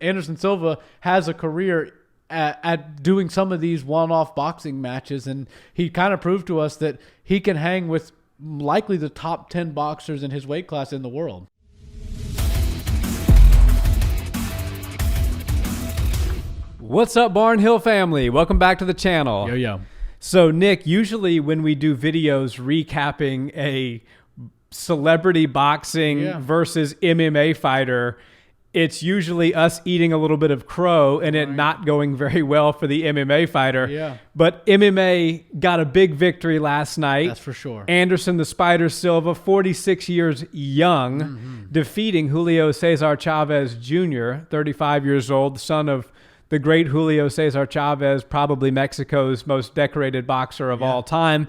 Anderson Silva has a career at doing some of these one-off boxing matches, and he kind of proved to us that he can hang with likely the top 10 boxers in his weight class in the world. What's up, Barnhill family? Welcome back to the channel. Yo. So, Nick, usually when we do videos recapping a celebrity boxing versus MMA fighter, it's usually us eating a little bit of crow and it not going very well for the MMA fighter. Yeah. But MMA got a big victory last night. That's for sure. Anderson the Spider Silva, 46 years young, defeating Julio César Chavez Jr., 35 years old, the son of the great Julio César Chavez, probably Mexico's most decorated boxer of all time.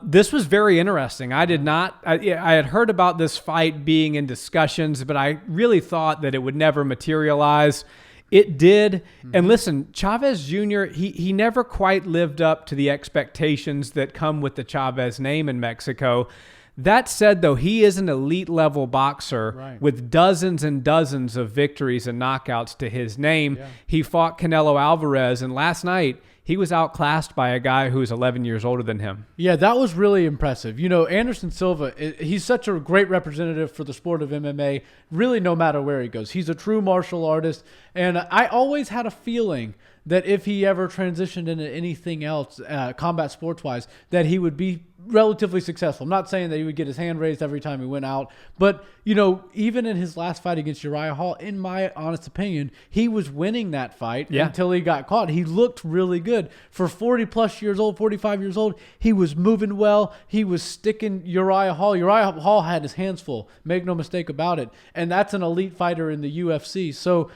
This was very interesting. I had heard about this fight being in discussions, but I really thought that it would never materialize. It did. And listen, Chavez Jr., he never quite lived up to the expectations that come with the Chavez name in Mexico. That said, though, he is an elite-level boxer with dozens and dozens of victories and knockouts to his name. Yeah. He fought Canelo Alvarez, and last night he was outclassed by a guy who's 11 years older than him. Yeah, that was really impressive. You know, Anderson Silva, he's such a great representative for the sport of MMA, really no matter where he goes. He's a true martial artist, and I always had a feeling that if he ever transitioned into anything else, combat sports-wise, that he would be relatively successful. I'm not saying that he would get his hand raised every time he went out, but, you know, even in his last fight against Uriah Hall, in my honest opinion, he was winning that fight until he got caught. He looked really good. For 40-plus years old, 45 years old, he was moving well. He was sticking Uriah Hall. Uriah Hall had his hands full, make no mistake about it, and that's an elite fighter in the UFC. So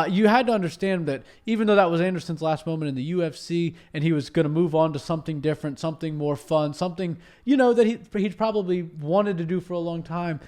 you had to understand that even though that was Anderson's last moment in the UFC and he was going to move on to something different, something more fun, something, you know, that he'd probably wanted to do for a long time,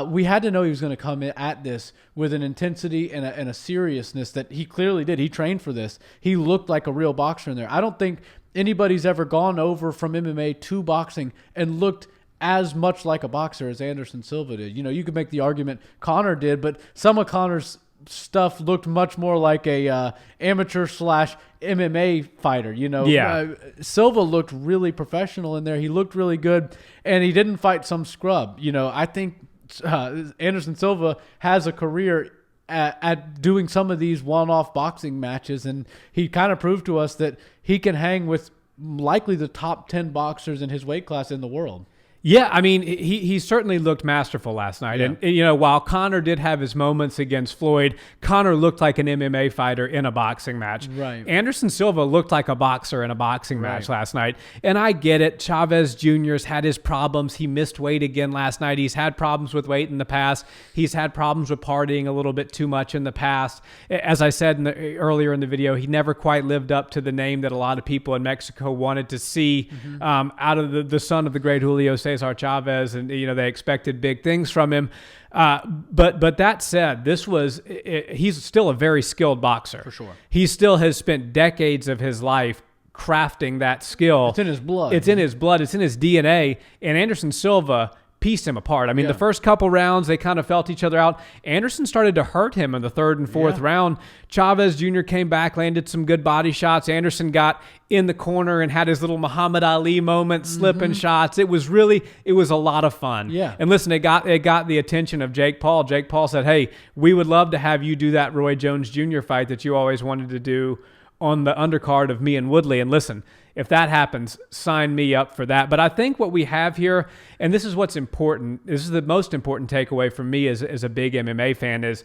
we had to know he was going to come at this with an intensity and a seriousness that he clearly did. He trained for this. He looked like a real boxer in there. I don't think anybody's ever gone over from MMA to boxing and looked as much like a boxer as Anderson Silva did. You know, you could make the argument Conor did, but some of Conor's stuff looked much more like a amateur / MMA fighter, you know. Silva looked really professional in there. He looked really good, and he didn't fight some scrub. You know, I think Anderson Silva has a career at doing some of these one-off boxing matches, and he kind of proved to us that he can hang with likely the top 10 boxers in his weight class in the world. Yeah, I mean, he certainly looked masterful last night. Yeah. And, you know, while Conor did have his moments against Floyd, Conor looked like an MMA fighter in a boxing match. Right. Anderson Silva looked like a boxer in a boxing match last night. And I get it. Chavez Jr.'s had his problems. He missed weight again last night. He's had problems with weight in the past. He's had problems with partying a little bit too much in the past. As I said earlier in the video, he never quite lived up to the name that a lot of people in Mexico wanted to see out of the son of the great Julio César Chavez, and you know they expected big things from him. But that said, he's still a very skilled boxer. For sure. He still has spent decades of his life crafting that skill. It's in his blood. It's in his blood. It's in his DNA. And Anderson Silva pieced him apart. I mean, the first couple rounds, they kind of felt each other out. Anderson started to hurt him in the third and fourth round. Chavez Jr. came back, landed some good body shots. Anderson got in the corner and had his little Muhammad Ali moment, slipping shots. It was a lot of fun. Yeah. And listen, it got the attention of Jake Paul. Jake Paul said, hey, we would love to have you do that Roy Jones Jr. fight that you always wanted to do on the undercard of me and Woodley. And listen, if that happens, sign me up for that. But I think what we have here, and this is what's important, this is the most important takeaway for me as a big MMA fan is,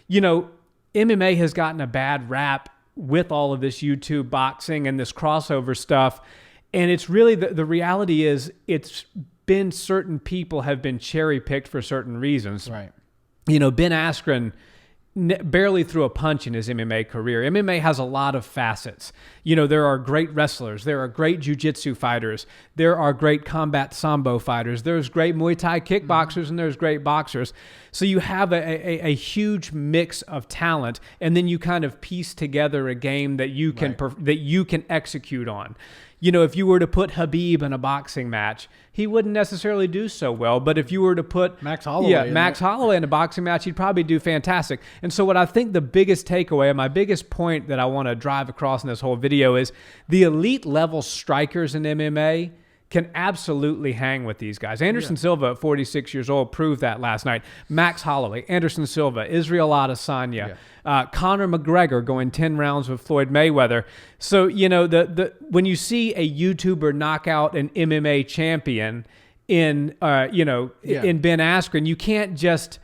you know, MMA has gotten a bad rap with all of this YouTube boxing and this crossover stuff. And it's really, the reality is it's been certain people have been cherry-picked for certain reasons. Right. You know, Ben Askren barely threw a punch in his MMA career. MMA has a lot of facets. You know, there are great wrestlers. There are great jiu-jitsu fighters. There are great combat sambo fighters. There's great Muay Thai kickboxers, and there's great boxers. So you have a huge mix of talent, and then you kind of piece together a game that you can that you can execute on. if you were to put Khabib in a boxing match, he wouldn't necessarily do so well. But if you were to put Max Holloway in a boxing match, he'd probably do fantastic. And so what I think the biggest takeaway, and my biggest point that I want to drive across in this whole video is the elite level strikers in MMA can absolutely hang with these guys. Anderson Silva at 46 years old proved that last night. Max Holloway, Anderson Silva, Israel Adesanya, Conor McGregor going 10 rounds with Floyd Mayweather. So, when you see a YouTuber knock out an MMA champion in Ben Askren, you can't just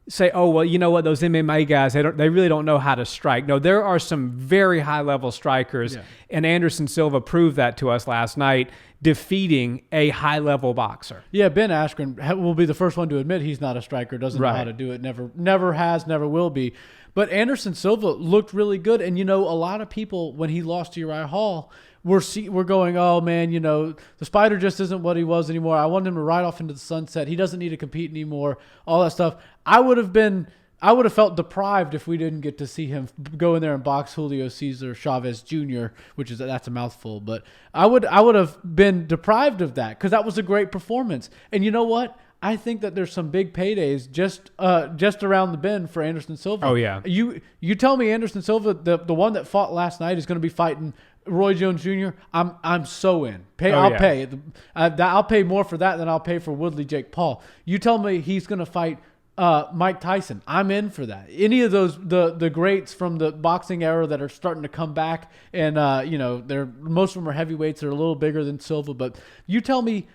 say, oh, well, you know what, those MMA guys, they really don't know how to strike. No, there are some very high-level strikers, and Anderson Silva proved that to us last night, defeating a high-level boxer. Yeah, Ben Askren will be the first one to admit he's not a striker, doesn't know how to do it, never has, never will be. But Anderson Silva looked really good, and a lot of people, when he lost to Uriah Hall, we're going, oh man, the Spider just isn't what he was anymore. I want him to ride off into the sunset. He doesn't need to compete anymore. All that stuff. I would have felt deprived if we didn't get to see him go in there and box Julio César Chavez Jr., that's a mouthful, but I would have been deprived of that because that was a great performance. And you know what? I think that there's some big paydays just around the bend for Anderson Silva. Oh yeah. You tell me Anderson Silva, the one that fought last night, is going to be fighting Roy Jones Jr. I'm so in. I'll pay. I'll pay more for that than I'll pay for Woodley Jake Paul. You tell me he's going to fight Mike Tyson. I'm in for that. Any of those the greats from the boxing era that are starting to come back, and most of them are heavyweights. They're a little bigger than Silva, but you tell me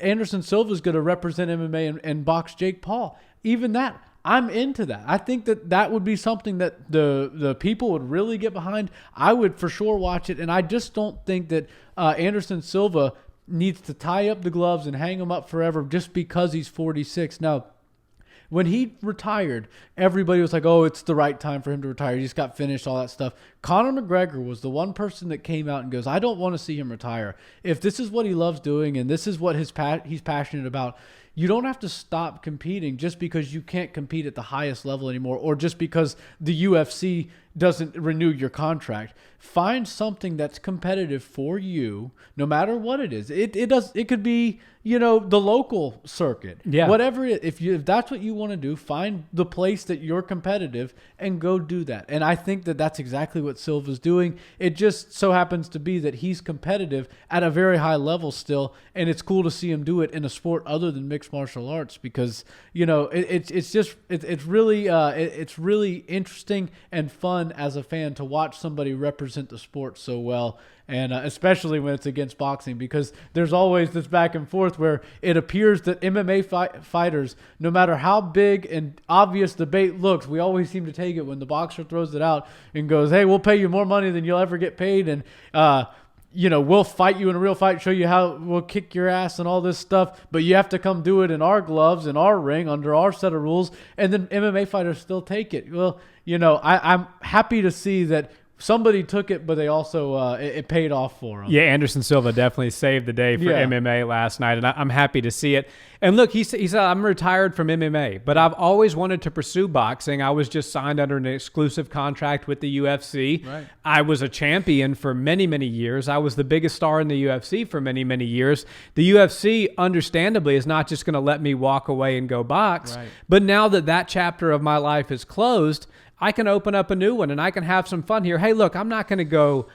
Anderson Silva is going to represent MMA and box Jake Paul. Even that, I'm into that. I think that would be something that the people would really get behind. I would for sure watch it, and I just don't think that Anderson Silva needs to tie up the gloves and hang them up forever just because he's 46. Now, when he retired, everybody was like, oh, it's the right time for him to retire. He just got finished, all that stuff. Conor McGregor was the one person that came out and goes, I don't want to see him retire. If this is what he loves doing and this is what he's passionate about, you don't have to stop competing just because you can't compete at the highest level anymore, or just because the UFC doesn't renew your contract. Find something that's competitive for you, no matter what it is. It could be, the local circuit. Yeah. Whatever it is. If that's what you want to do, find the place that you're competitive and go do that. And I think that that's exactly what Silva's doing. It just so happens to be that he's competitive at a very high level still, and it's cool to see him do it in a sport other than mixed martial arts because, it's really interesting and fun as a fan to watch somebody represent the sport so well. And especially when it's against boxing, because there's always this back and forth where it appears that MMA fighters, no matter how big and obvious the bait looks, we always seem to take it when the boxer throws it out and goes, hey, we'll pay you more money than you'll ever get paid. And, we'll fight you in a real fight, show you how we'll kick your ass and all this stuff, but you have to come do it in our gloves, in our ring, under our set of rules. And then MMA fighters still take it. Well, I'm happy to see that somebody took it, but they also it paid off for them. Yeah, Anderson Silva definitely saved the day for MMA last night, and I'm happy to see it. And look, he said, I'm retired from MMA, but I've always wanted to pursue boxing. I was just signed under an exclusive contract with the UFC. Right. I was a champion for many, many years. I was the biggest star in the UFC for many, many years. The UFC, understandably, is not just going to let me walk away and go box. Right. But now that chapter of my life is closed, I can open up a new one and I can have some fun here. Hey, look, I'm not going to go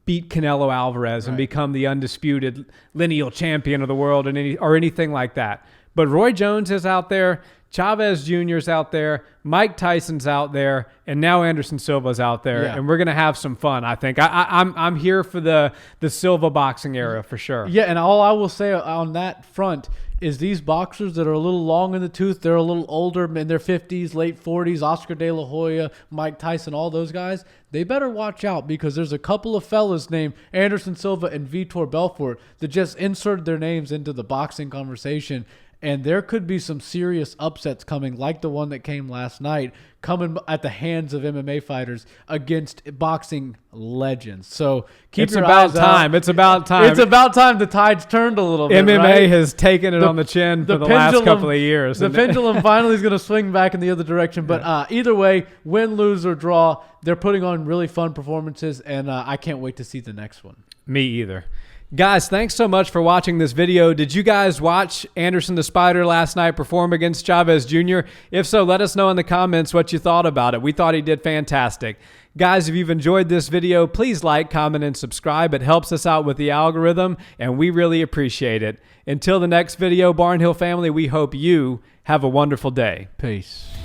beat Canelo Alvarez and become the undisputed lineal champion of the world or anything like that. But Roy Jones is out there, Chavez Jr. is out there, Mike Tyson's out there, and now Anderson Silva's out there, and we're going to have some fun, I think. I'm here for the Silva boxing era for sure. Yeah, and all I will say on that front is these boxers that are a little long in the tooth, they're a little older, in their 50s, late 40s, Oscar De La Hoya, Mike Tyson, all those guys, they better watch out because there's a couple of fellas named Anderson Silva and Vitor Belfort that just inserted their names into the boxing conversation. And there could be some serious upsets coming, like the one that came last night, coming at the hands of MMA fighters against boxing legends. So keep your eyes out. It's about time. It's about time the tide's turned a little bit. MMA has taken it on the chin for the last couple of years. The pendulum finally is going to swing back in the other direction. But either way, win, lose, or draw, they're putting on really fun performances, and I can't wait to see the next one. Me either. Guys, thanks so much for watching this video. Did you guys watch Anderson the Spider last night perform against Chavez Jr.? If so, let us know in the comments what you thought about it. We thought he did fantastic. Guys, if you've enjoyed this video, please like, comment, and subscribe. It helps us out with the algorithm, and we really appreciate it. Until the next video, Barnhill family, we hope you have a wonderful day. Peace.